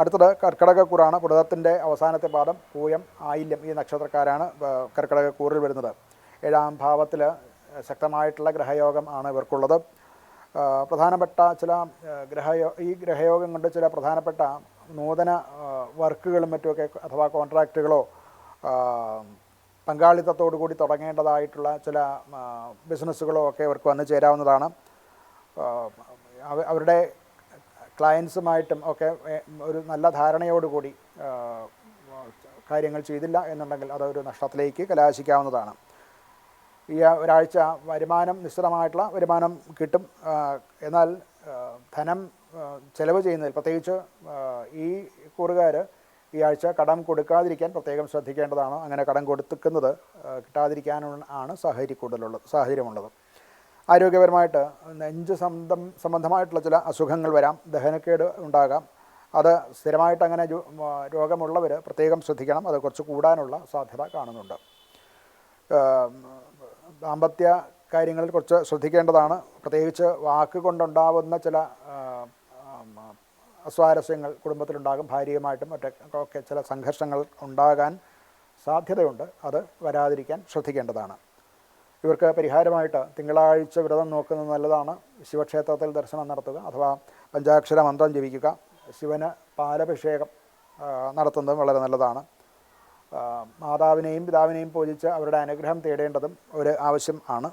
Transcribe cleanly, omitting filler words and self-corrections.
അടുത്തത് കർക്കിടകക്കൂറാണ്. പുലർത്തിൻ്റെ അവസാനത്തെ പാദം പൂയം, ആയില്യം ഈ നക്ഷത്രക്കാരാണ് കർക്കിടകക്കൂറിൽ വരുന്നത്. 7ാം ഭാവത്തിൽ ശക്തമായിട്ടുള്ള ഗ്രഹയോഗം ആണ് ഇവർക്കുള്ളത്. പ്രധാനപ്പെട്ട ചില ഈ ഗ്രഹയോഗം കൊണ്ട് ചില പ്രധാനപ്പെട്ട നൂതന വർക്കുകളും മറ്റുമൊക്കെ അഥവാ കോൺട്രാക്റ്റുകളോ പങ്കാളിത്തത്തോടു കൂടി തുടങ്ങേണ്ടതായിട്ടുള്ള ചില ബിസിനസ്സുകളോ ഒക്കെ ഇവർക്ക് വന്നു ചേരാവുന്നതാണ്. അവരുടെ ക്ലയൻസുമായിട്ടും ഒക്കെ ഒരു നല്ല ധാരണയോടുകൂടി കാര്യങ്ങൾ ചെയ്തില്ല എന്നുണ്ടെങ്കിൽ അതൊരു നഷ്ടത്തിലേക്ക് കലാശിക്കാവുന്നതാണ്. ഈ ഒരാഴ്ച വരുമാനം നിശ്ചിതമായിട്ടുള്ള വരുമാനം കിട്ടും. എന്നാൽ ധനം ചെലവ് ചെയ്യുന്നതിൽ പ്രത്യേകിച്ച് ഈ കൂറുകാർ ഈ ആഴ്ച കടം കൊടുക്കാതിരിക്കാൻ പ്രത്യേകം ശ്രദ്ധിക്കേണ്ടതാണ്. അങ്ങനെ കടം കൊടുക്കുന്നത് കിട്ടാതിരിക്കാനാണ് സാഹചര്യമുള്ളത്. ആരോഗ്യപരമായിട്ട് നെഞ്ച് സംബന്ധമായിട്ടുള്ള ചില അസുഖങ്ങൾ വരാം, ദഹനക്കേട് ഉണ്ടാകാം. അത് സ്ഥിരമായിട്ട് അങ്ങനെ രോഗമുള്ളവർ പ്രത്യേകം ശ്രദ്ധിക്കണം. അത് കുറച്ച് കൂടാനുള്ള സാധ്യത കാണുന്നുണ്ട്. ദാമ്പത്യ കാര്യങ്ങളിൽ കുറച്ച് ശ്രദ്ധിക്കേണ്ടതാണ്. പ്രത്യേകിച്ച് വാക്ക് കൊണ്ടുണ്ടാവുന്ന ചില അസ്വാരസ്യങ്ങൾ കുടുംബത്തിലുണ്ടാകും. ഭാര്യയുമായിട്ടും ഒക്കെ ചില സംഘർഷങ്ങൾ ഉണ്ടാകാൻ സാധ്യതയുണ്ട്. അത് വരാതിരിക്കാൻ ശ്രദ്ധിക്കേണ്ടതാണ്. ഇവർക്ക് പരിഹാരമായിട്ട് തിങ്കളാഴ്ച വ്രതം നോക്കുന്നത് നല്ലതാണ്. ശിവക്ഷേത്രത്തിൽ ദർശനം നടത്തുക അഥവാ പഞ്ചാക്ഷര മന്ത്രം ജപിക്കുക. ശിവന് പാലഭിഷേകം നടത്തുന്നതും വളരെ നല്ലതാണ്. മാതാവിനെയും പിതാവിനെയും പൂജിച്ച് അവരുടെ അനുഗ്രഹം തേടേണ്ടതും ഒരു ആവശ്യം ആണ്.